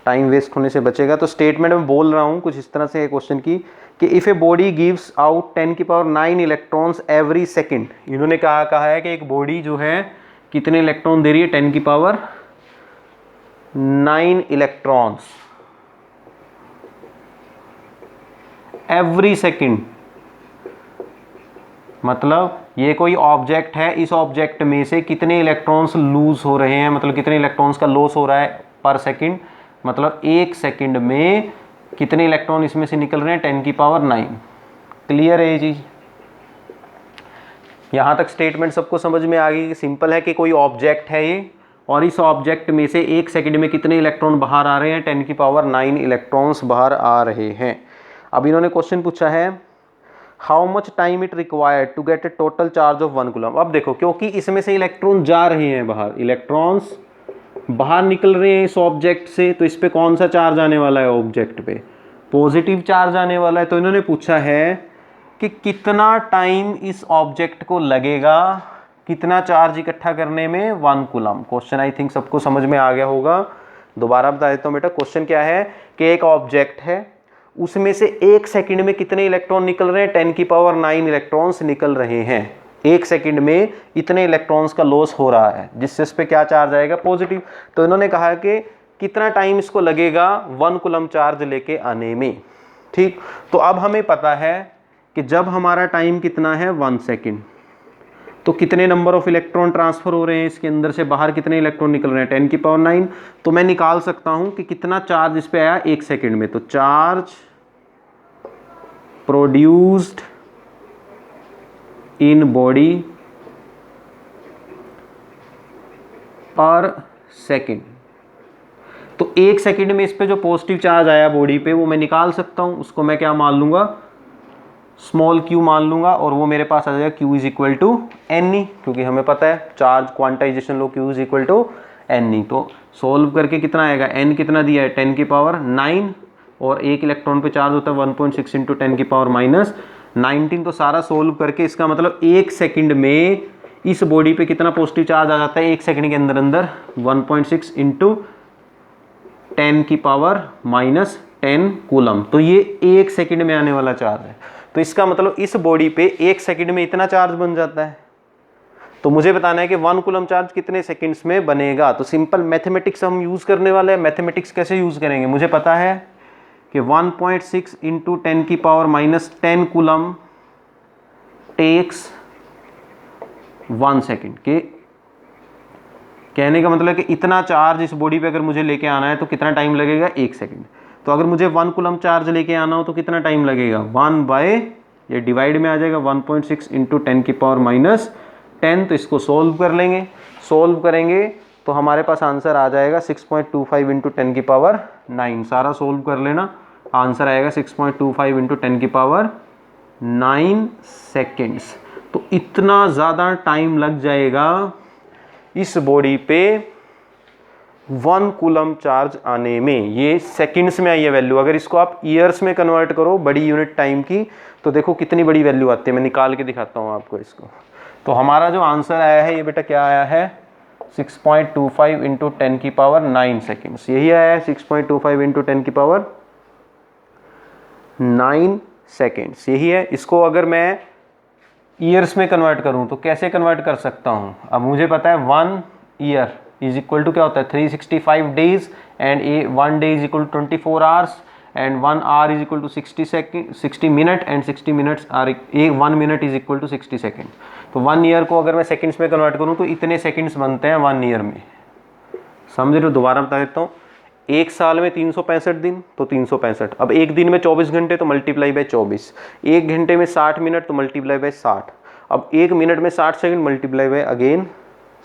टाइम वेस्ट होने से बचेगा। तो स्टेटमेंट में बोल रहा हूँ कुछ इस तरह से क्वेश्चन की कि if a body gives out 10⁻9 electrons every second. इन्होंने कहा है कि एक बॉडी जो है कितने इलेक्ट्रॉन दे रही है, 10⁻9 इलेक्ट्रॉन्स एवरी सेकेंड। मतलब ये कोई ऑब्जेक्ट है, इस ऑब्जेक्ट में से कितने इलेक्ट्रॉन्स लूज हो रहे हैं, मतलब कितने इलेक्ट्रॉन्स का लॉस हो रहा है पर सेकंड, मतलब एक सेकंड में कितने इलेक्ट्रॉन इसमें से निकल रहे हैं, 10⁻9। क्लियर है ये चीज, यहाँ तक स्टेटमेंट सबको समझ में आ गई। सिंपल है कि कोई ऑब्जेक्ट है ये, और इस ऑब्जेक्ट में से एक सेकंड में कितने इलेक्ट्रॉन बाहर आ रहे हैं, 10⁻9 इलेक्ट्रॉन्स बाहर आ रहे हैं। अब इन्होंने क्वेश्चन पूछा है how much time it required to get a total charge of 1 coulomb. अब देखो, क्योंकि इसमें से इलेक्ट्रॉन जा रहे हैं बाहर, इलेक्ट्रॉन्स बाहर निकल रहे हैं इस ऑब्जेक्ट से, तो इस पे कौन सा चार्ज आने वाला है, ऑब्जेक्ट पे पॉजिटिव चार्ज आने वाला है। तो इन्होंने पूछा है कि कितना टाइम इस ऑब्जेक्ट को लगेगा कितना चार्ज इकट्ठा करने में, 1 कूलम। क्वेश्चन आई थिंक सबको समझ में आ गया होगा। दोबारा बता देता हूँ बेटा, क्वेश्चन क्या है कि एक ऑब्जेक्ट है, उसमें से एक सेकंड में कितने इलेक्ट्रॉन निकल रहे हैं, 10⁻9 इलेक्ट्रॉन्स निकल रहे हैं। एक सेकंड में इतने इलेक्ट्रॉन्स का लॉस हो रहा है, जिससे इस पे क्या चार्ज आएगा, पॉजिटिव। तो इन्होंने कहा कि कितना टाइम इसको लगेगा 1 कूलम चार्ज लेके आने में, ठीक, तो अब हमें पता है कि जब हमारा टाइम कितना है 1 सेकेंड, तो कितने नंबर ऑफ इलेक्ट्रॉन ट्रांसफर हो रहे हैं इसके अंदर से बाहर, कितने इलेक्ट्रॉन निकल रहे हैं 10 की पावर 9। तो मैं निकाल सकता हूं कि कितना चार्ज इस पे आया 1 सेकेंड में। तो चार्ज प्रोड्यूस्ड इन बॉडी पर सेकेंड, तो 1 सेकेंड में इस पे जो पॉजिटिव चार्ज आया बॉडी पे वो मैं निकाल सकता हूं। उसको मैं क्या मान लूंगा, स्मॉल q मान लूंगा, और वो मेरे पास आ जाएगा q is equal to NE, क्योंकि हमें पता है charge quantization law q is equal to NE। तो सोल्व करके कितना आएगा, n कितना दिया है 10 की पावर 9, और एक इलेक्ट्रॉन पे चार्ज होता है 1.6 इंटू 10 की पावर माइनस 19। तो सारा सोल्व करके इसका मतलब 1 सेकंड में इस बॉडी पे कितना पॉजिटिव चार्ज आ जाता है 1 सेकंड के अंदर अंदर 1.6 इंटू 10 की पावर माइनस 10 कूलम। तो ये 1 सेकंड में आने वाला चार्ज है। तो इसका मतलब इस बॉडी पे 1 सेकंड में इतना चार्ज बन जाता है। तो मुझे बताना है कि 1 कूलम चार्ज कितने सेकंड्स में बनेगा। तो सिंपल मैथमेटिक्स हम यूज करने वाले हैं। मैथमेटिक्स कैसे यूज करेंगे, मुझे पता है कि 1.6 इंटू 10 की power minus 10 coulomb takes 1 second के, कहने का मतलब कि इतना चार्ज इस बॉडी पे अगर मुझे लेके आना है तो कितना टाइम लगेगा 1 सेकेंड। तो अगर मुझे 1 कूलम चार्ज लेके आना हो तो कितना टाइम लगेगा, 1 बाय ये डिवाइड में आ जाएगा 1.6 इंटू 10 की पावर माइनस 10। तो इसको सोल्व कर लेंगे, सोल्व करेंगे तो हमारे पास आंसर आ जाएगा 6.25 इंटू 10 की पावर 9। सारा सोल्व कर लेना, आंसर आएगा 6.25 इंटू 10 की पावर 9 सेकेंड्स। तो इतना ज़्यादा टाइम लग जाएगा इस बॉडी पे 1 कूलम चार्ज आने में। ये सेकंड्स में आई है वैल्यू। अगर इसको आप ईयर्स में कन्वर्ट करो बड़ी यूनिट टाइम की, तो देखो कितनी बड़ी वैल्यू आती है। मैं निकाल के दिखाता हूँ आपको इसको। तो हमारा जो आंसर आया है ये बेटा क्या आया है, 6.25 इंटू 10 की पावर 9 सेकेंड्स। यही आया है 6.25 इंटू 10 की पावर 9 सेकेंड्स, यही है। इसको अगर मैं ईयर्स में कन्वर्ट करूं तो कैसे कन्वर्ट कर सकता हूं। अब मुझे पता है 1 ईयर इज इक्वल टू क्या होता है 365 days, and 1 day is equal to 24 hours, and 1 hour is equal to 60 minute, and 60 minutes are 1 minute is equal to 60 second. तो 1 ईयर को अगर मैं सेकेंड्स में कन्वर्ट करूं तो इतने सेकेंड्स बनते हैं 1 ईयर में। समझ रहे हो, दोबारा बता देता हूँ। एक साल में 365 दिन, तो 365। अब एक दिन में 24 घंटे तो मल्टीप्लाई बाय 24। एक घंटे में 60 मिनट तो मल्टीप्लाई बाय 60। अब एक मिनट में 60 सेकंड मल्टीप्लाई बाय अगेन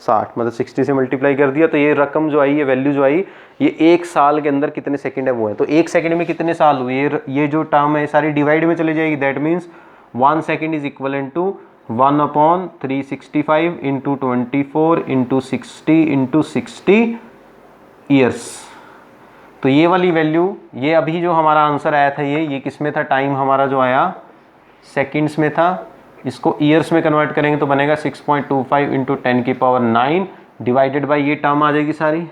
60, मतलब 60 से मल्टीप्लाई कर दिया। तो ये रकम जो आई, ये वैल्यू जो आई, ये एक साल के अंदर कितने सेकंड है वो है। तो एक सेकंड में कितने साल हुए, ये जो टर्म है सारी डिवाइड में चली जाएगी। That means 1 second is equivalent to 1/365 into 24 into 60 into 60 years. तो ये वाली वैल्यू, ये अभी जो हमारा आंसर आया था ये किस में था, टाइम हमारा जो आया सेकंड्स में था। इसको ईयर्स में कन्वर्ट करेंगे तो बनेगा 6.25 इंटू 10 की पावर 9 डिवाइडेड बाई ये टर्म आ जाएगी सारी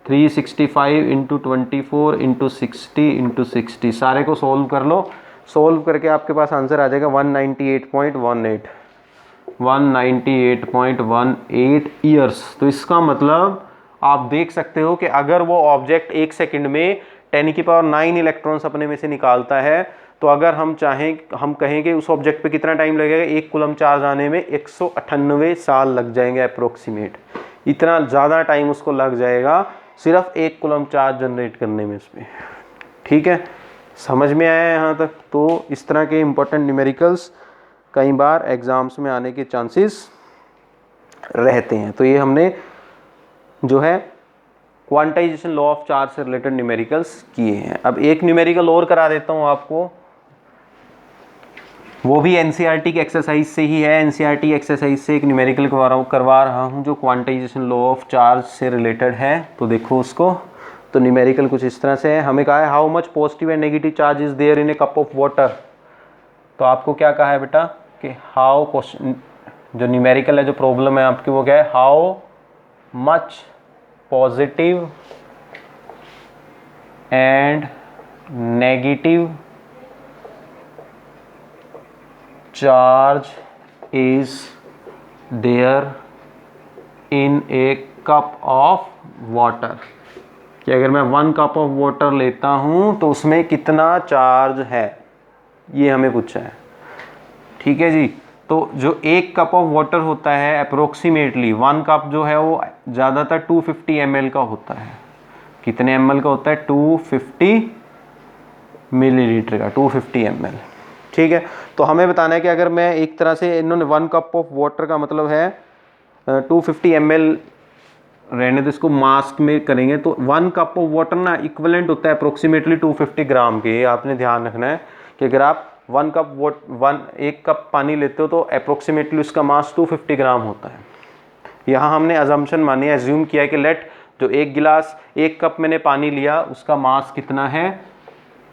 365 इंटू 24 इंटू 60 इंटू 60। सारे को सोल्व कर लो, सोल्व करके आपके पास आंसर आ जाएगा 198.18 ईयर्स। तो इसका मतलब आप देख सकते हो कि अगर वो ऑब्जेक्ट 1 सेकंड में 10 की पावर 9 इलेक्ट्रॉन्स अपने में से निकालता है, तो अगर हम चाहें, हम कहें कि उस ऑब्जेक्ट पे कितना टाइम लगेगा 1 कूलम चार्ज आने में, 198 साल लग जाएंगे अप्रोक्सीमेट। इतना ज़्यादा टाइम उसको लग जाएगा सिर्फ 1 कूलम चार्ज जनरेट करने में इसमें। ठीक है, समझ में आया यहाँ तक। तो इस तरह के इंपॉर्टेंट न्यूमेरिकल्स कई बार एग्जाम्स में आने के चांसेस रहते हैं। तो ये हमने जो है क्वांटाइजेशन लॉ ऑफ चार्ज से रिलेटेड न्यूमेरिकल्स किए हैं। अब एक न्यूमेरिकल और करा देता हूँ आपको, वो भी एनसीईआरटी की एक्सरसाइज से ही है। एनसीईआरटी एक्सरसाइज से एक न्यूमेरिकल करवा रहा हूँ जो क्वांटाइजेशन लॉ ऑफ चार्ज से रिलेटेड है। तो देखो उसको, तो न्यूमेरिकल कुछ इस तरह से है। हमें कहा है how much positive and negative charge is there in a cup of water. तो आपको क्या कहा है बेटा कि हाउ, क्वेश्चन जो न्यूमेरिकल है, जो प्रॉब्लम है आपकी वो क्या है, how much positive and negative charge is there in a cup of water. कि अगर मैं 1 कप ऑफ वाटर लेता हूँ तो उसमें कितना चार्ज है, ये हमें पूछा है। ठीक है जी। तो जो 1 कप ऑफ वाटर होता है अप्रोक्सीमेटली 1 कप जो है वो ज़्यादातर 250 ml का होता है। कितने ml का होता है? 250 मिलीलीटर का, 250 ml। ठीक है। तो हमें बताना है कि अगर मैं एक तरह से, इन्होंने 1 कप ऑफ वाटर का मतलब है 250 ml, रहने तो इसको मास्क में करेंगे तो 1 कप ऑफ वाटर ना इक्विवेलेंट होता है अप्रोक्सीमेटली 250 ग्राम के। ये आपने ध्यान रखना है कि अगर आप 1 कप पानी लेते हो तो अप्रोक्सीमेटली उसका मास 250 ग्राम होता है। यहाँ हमने अजम्पशन मानी है, एज्यूम किया है कि लेट जो 1 कप मैंने पानी लिया उसका मास कितना है?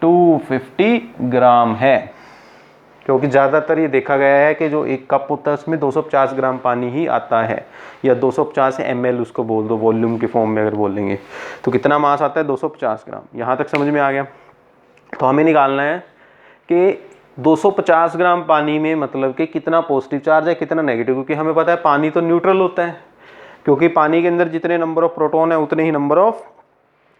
250 ग्राम है, क्योंकि ज़्यादातर ये देखा गया है कि जो 1 कप होता है उसमें 250 ग्राम पानी ही आता है, या 250 ml उसको बोल दो, वॉल्यूम के फॉर्म में अगर बोलेंगे तो कितना मास आता है? 250 ग्राम। यहाँ तक समझ में आ गया? तो हमें निकालना है कि 250 ग्राम पानी में मतलब कि कितना पॉजिटिव चार्ज है, कितना नेगेटिव, क्योंकि हमें पता है पानी तो न्यूट्रल होता है, क्योंकि पानी के अंदर जितने नंबर ऑफ प्रोटॉन है उतने ही नंबर ऑफ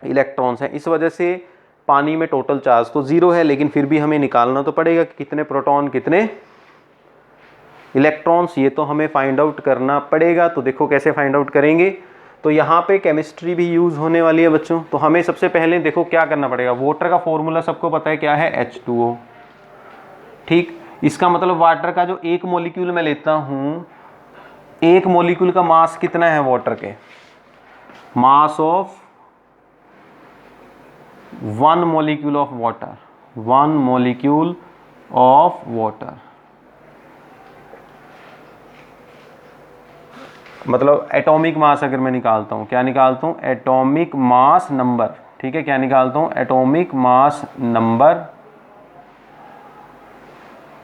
इलेक्ट्रॉन्स हैं। इस वजह से पानी में टोटल चार्ज तो 0 है, लेकिन फिर भी हमें निकालना तो पड़ेगा कि कितने प्रोटॉन कितने इलेक्ट्रॉन्स, ये तो हमें फाइंड आउट करना पड़ेगा। तो देखो कैसे फाइंड आउट करेंगे। तो यहाँ पे केमिस्ट्री भी यूज़ होने वाली है बच्चों। तो हमें सबसे पहले देखो क्या करना पड़ेगा। वाटर का फॉर्मूला सबको पता है क्या है? H2O। ठीक, इसका मतलब वाटर का जो 1 मॉलिक्यूल मैं लेता हूँ, 1 मॉलिक्यूल का मास कितना है वाटर के? Mass of 1 molecule of water, 1 molecule of water, मतलब एटॉमिक मास अगर मैं निकालता हूँ, क्या निकालता हूँ? Atomic mass number. ठीक है, क्या निकालता हूँ? Atomic mass number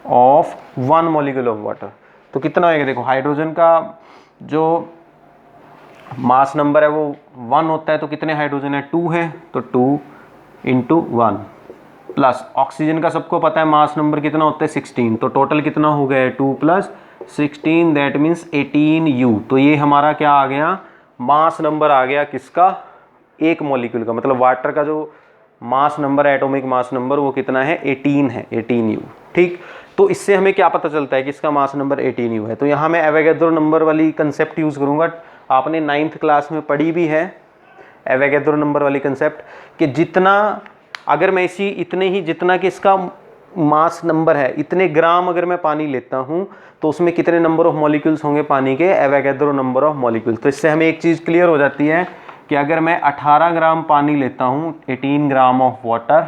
of 1 molecule of water. तो कितना होएगा? देखो हाइड्रोजन का जो मास नंबर है वो 1 होता है, तो कितने हाइड्रोजन है? 2 है, तो 2 इंटू 1 प्लस ऑक्सीजन का सबको पता है मास नंबर कितना होता है? 16। तो टोटल कितना हो गया? 2 प्लस 16, दैट मीन्स 18U। तो ये हमारा क्या आ गया? मास नंबर आ गया किसका? 1 मॉलिक्यूल का। मतलब वाटर का जो मास नंबर है, एटॉमिक मास नंबर, वो कितना है? 18 है, 18U। ठीक, तो इससे हमें क्या पता चलता है कि इसका मास नंबर 18U है। तो यहाँ मैं एवोगैड्रो नंबर वाली कंसेप्ट यूज़ करूँगा। आपने 9th क्लास में पढ़ी भी है एवोगैड्रो नंबर वाली कंसेप्ट, कि जितना, अगर मैं इसी इतने ही जितना कि इसका मास नंबर है, इतने ग्राम अगर मैं पानी लेता हूँ तो उसमें कितने नंबर ऑफ मॉलिक्यूल्स होंगे पानी के? Avogadro number of molecules. तो इससे हमें एक चीज़ क्लियर हो जाती है कि अगर मैं 18 ग्राम पानी लेता हूँ, 18 gram of water,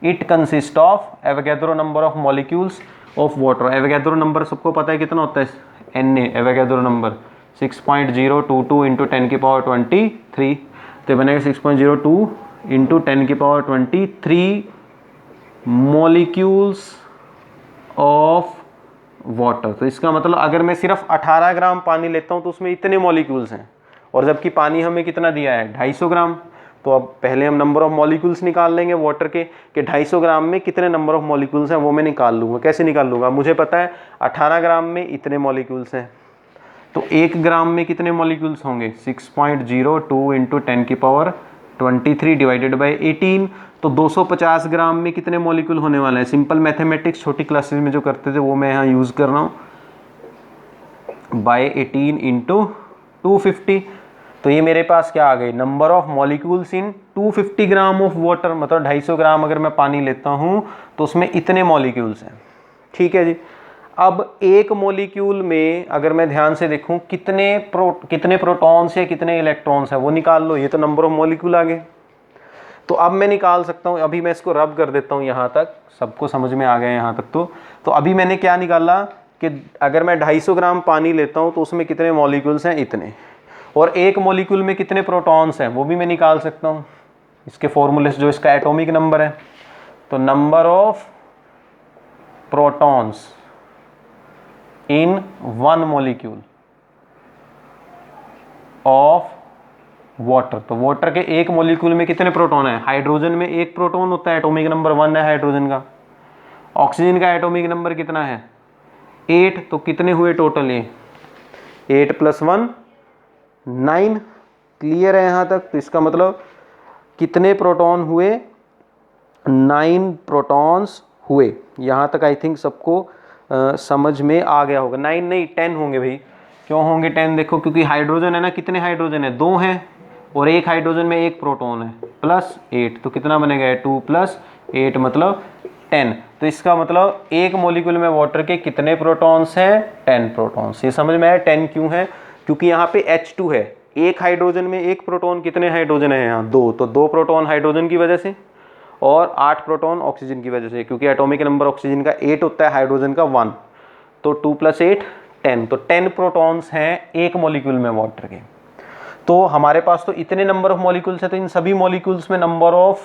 it consist of Avogadro number of molecules of water. Avogadro number सबको पता है कितना होता है? Na, एवोगैड्रो नंबर 6.022 इंटू 10 की पावर 23, तो बनेगा 6.02 इंटू 10 की पावर 23 मॉलिक्यूल्स ऑफ वाटर। तो इसका मतलब अगर मैं सिर्फ 18 ग्राम पानी लेता हूँ तो उसमें इतने मॉलिक्यूल्स हैं, और जबकि पानी हमें कितना दिया है? 250 ग्राम। तो अब पहले हम नंबर ऑफ मॉलिक्यूल्स निकाल लेंगे वाटर के, कि 250 ग्राम में कितने नंबर ऑफ मॉलिक्यूल्स हैं वो मैं निकाल लूँगा। कैसे निकाल लूँगा? मुझे पता है 18 ग्राम में इतने मॉलिक्यूल्स हैं, तो 1 ग्राम में कितने मॉलिक्यूल्स होंगे? 6.02 इंटू 10 की पावर 23 डिवाइडेड बाई 18। तो 250 ग्राम में कितने मॉलिक्यूल होने वाले हैं? सिंपल मैथमेटिक्स छोटी क्लासेस में जो करते थे वो मैं यहाँ यूज़ कर रहा हूँ, बाय 18 इंटू 250। तो ये मेरे पास क्या आ गई? Number of molecules in 250 gram of water. मतलब 250 ग्राम अगर मैं पानी लेता हूँ तो उसमें इतने मॉलिक्यूल्स हैं। ठीक है जी। अब 1 मॉलिक्यूल में अगर मैं ध्यान से देखूं कितने प्रोटॉन्स या कितने इलेक्ट्रॉन्स हैं वो निकाल लो। ये तो नंबर ऑफ मॉलिक्यूल आ गए। तो अब मैं निकाल सकता हूं, अभी मैं इसको रब कर देता हूं, यहाँ तक सबको समझ में आ गया यहाँ तक। तो अभी मैंने क्या निकाला कि अगर मैं 250 ग्राम पानी लेता हूँ तो उसमें कितने मॉलिक्यूल्स हैं? इतने। और 1 मॉलिक्यूल में कितने प्रोटॉन्स हैं वो भी मैं निकाल सकता हूँ, इसके फॉर्मूले से, जो इसका एटॉमिक नंबर है। तो number of protons in 1 molecule of water. तो वाटर के 1 मॉलिक्यूल में कितने प्रोटॉन है? हाइड्रोजन में 1 प्रोटॉन होता है, एटॉमिक नंबर 1 है हाइड्रोजन का। ऑक्सीजन का एटॉमिक नंबर कितना है? 8। तो कितने हुए टोटल? ये 8 + 1 9। क्लियर है यहाँ तक? तो इसका मतलब कितने प्रोटॉन हुए, 9 प्रोटॉन्स हुए। यहाँ तक आई थिंक सबको समझ में आ गया होगा। 9 नहीं 10 होंगे भाई। क्यों होंगे 10? देखो क्योंकि हाइड्रोजन है ना, कितने हाइड्रोजन है, 2 हैं, और एक हाइड्रोजन में एक प्रोटॉन है, +8, तो कितना बनेगा 2 + 8 मतलब 10। तो इसका मतलब एक मॉलिक्यूल में वाटर के कितने प्रोटॉन्स हैं, 10 प्रोटॉन्स। ये समझ में आया 10 क्यों है? क्योंकि यहाँ पे H2 है, एक हाइड्रोजन में एक प्रोटॉन, कितने हाइड्रोजन है यहाँ 2, तो 2 प्रोटॉन हाइड्रोजन की वजह से और 8 प्रोटॉन ऑक्सीजन की वजह से, क्योंकि एटॉमिक नंबर ऑक्सीजन का 8 होता है, हाइड्रोजन का 1, तो 2 + 8 10, तो 10 प्रोटॉन्स हैं एक मॉलिक्यूल में वाटर के। तो हमारे पास तो इतने नंबर ऑफ मॉलिक्यूल्स है, तो इन सभी मॉलिक्यूल्स में नंबर ऑफ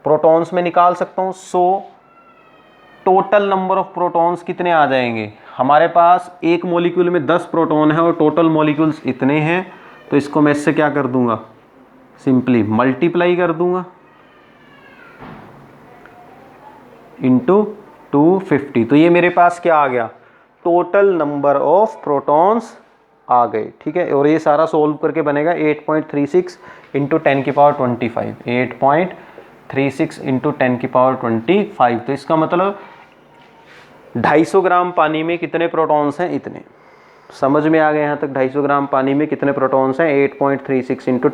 प्रोटॉन्स में निकाल सकता हूँ। So total number of protons कितने आ जाएंगे हमारे पास? एक मॉलिक्यूल में 10 प्रोटॉन है और टोटल मॉलिक्यूल्स इतने हैं, तो इसको मैं इससे क्या कर दूंगा, सिंपली मल्टीप्लाई कर दूंगा इंटू 250। तो ये मेरे पास क्या आ गया, टोटल नंबर ऑफ प्रोटॉन्स आ गए। ठीक है, और ये सारा सोल्व करके बनेगा 8.36 × 10⁻25, 8.36 × 10⁻25। तो इसका मतलब 250 ग्राम पानी में कितने प्रोटॉन्स हैं, इतने। समझ में आ गए यहाँ तक? 250 ग्राम पानी में कितने प्रोटॉन्स हैं, 8.36 ×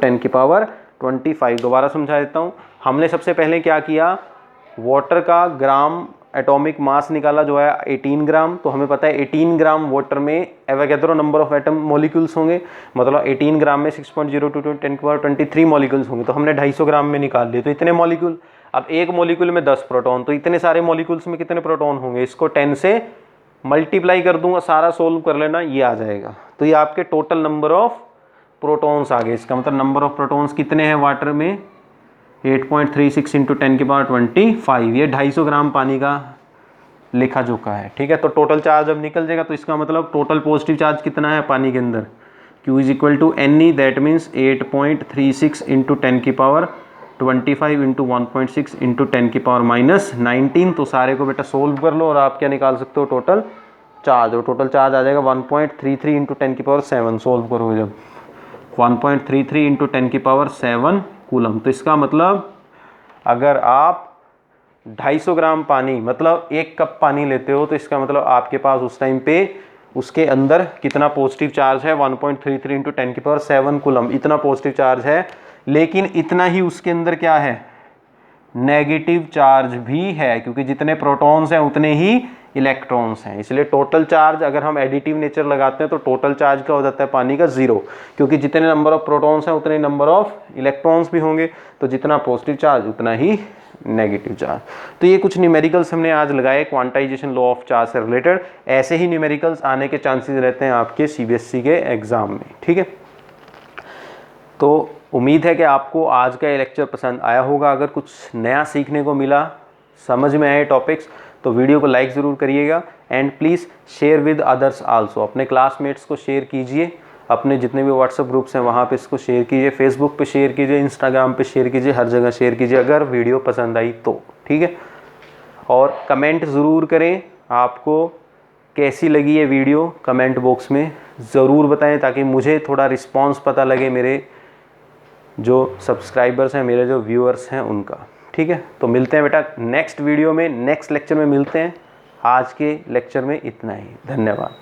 10⁻25। दोबारा समझा देता हूँ। हमने सबसे पहले क्या किया, वाटर का ग्राम एटॉमिक मास निकाला जो है 18 ग्राम। तो हमें पता है 18 ग्राम वाटर में Avogadro number of atom molecules होंगे, मतलब 18 ग्राम में 6.02 × 10⁻23 मॉलिक्यूल्स होंगे। तो हमने 250 ग्राम में निकाल लिए, तो इतने मॉलिक्यूल। अब एक मॉलिक्यूल में 10 प्रोटॉन, तो इतने सारे मॉलिक्यूल्स में कितने प्रोटॉन होंगे, इसको 10 से मल्टीप्लाई कर दूंगा, सारा सोल्व कर लेना, ये आ जाएगा। तो ये आपके टोटल नंबर ऑफ प्रोटॉन्स आ गए। इसका मतलब नंबर ऑफ प्रोटॉन्स कितने हैं वाटर में, 8.36 × 10⁻25। ये 250 ग्राम पानी का लेखा जोखा है। ठीक है, तो टोटल चार्ज जब निकल जाएगा तो इसका मतलब टोटल पॉजिटिव चार्ज कितना है पानी के अंदर, Q = Ne, दैट मीन्स 8.36 × 10⁻25 × 1.6 × 10⁻−19। तो सारे को बेटा सोल्व कर लो और आप क्या निकाल सकते हो, टोटल चार्ज। और टोटल चार्ज आ जाएगा 1.33 × 10⁻7। सोल्व करोगे जब 1.33 × 10⁻7 कूलम। तो इसका मतलब अगर आप 250 ग्राम पानी मतलब 1 कप पानी लेते हो, तो इसका मतलब आपके पास उस टाइम पे उसके अंदर कितना पॉजिटिव चार्ज है, 1.33 × 10⁻7 कूलम, इतना पॉजिटिव चार्ज है। लेकिन इतना ही उसके अंदर क्या है, नेगेटिव चार्ज भी है, क्योंकि जितने प्रोटॉन्स हैं उतने ही इलेक्ट्रॉन्स हैं। इसलिए टोटल चार्ज अगर हम एडिटिव नेचर लगाते हैं तो टोटल चार्ज क्या हो जाता है पानी का, 0, क्योंकि जितने नंबर ऑफ प्रोटॉन्स हैं उतने नंबर ऑफ इलेक्ट्रॉन्स भी होंगे। तो जितना पॉजिटिव चार्ज उतना ही नेगेटिव चार्ज। तो ये कुछ न्यूमेरिकल्स हमने आज लगाए क्वांटाइजेशन लॉ ऑफ चार्ज से रिलेटेड। ऐसे ही न्यूमेरिकल्स आने के चांसेस रहते हैं आपके CBSE के एग्जाम में। ठीक है, तो उम्मीद है कि आपको आज का ये लेक्चर पसंद आया होगा। अगर कुछ नया सीखने को मिला, समझ में आए टॉपिक्स, तो वीडियो को लाइक ज़रूर करिएगा and please share with others also. अपने क्लासमेट्स को शेयर कीजिए, अपने जितने भी व्हाट्सएप ग्रुप्स हैं वहाँ पे इसको शेयर कीजिए, फेसबुक पे शेयर कीजिए, इंस्टाग्राम पे शेयर कीजिए, हर जगह शेयर कीजिए अगर वीडियो पसंद आई तो। ठीक है, और कमेंट ज़रूर करें आपको कैसी लगी ये वीडियो, कमेंट बॉक्स में ज़रूर बताएं ताकि मुझे थोड़ा रिस्पॉन्स पता लगे मेरे जो सब्सक्राइबर्स हैं, मेरे जो व्यूअर्स हैं उनका। ठीक है, तो मिलते हैं बेटा नेक्स्ट वीडियो में, नेक्स्ट लेक्चर में मिलते हैं। आज के लेक्चर में इतना ही, धन्यवाद।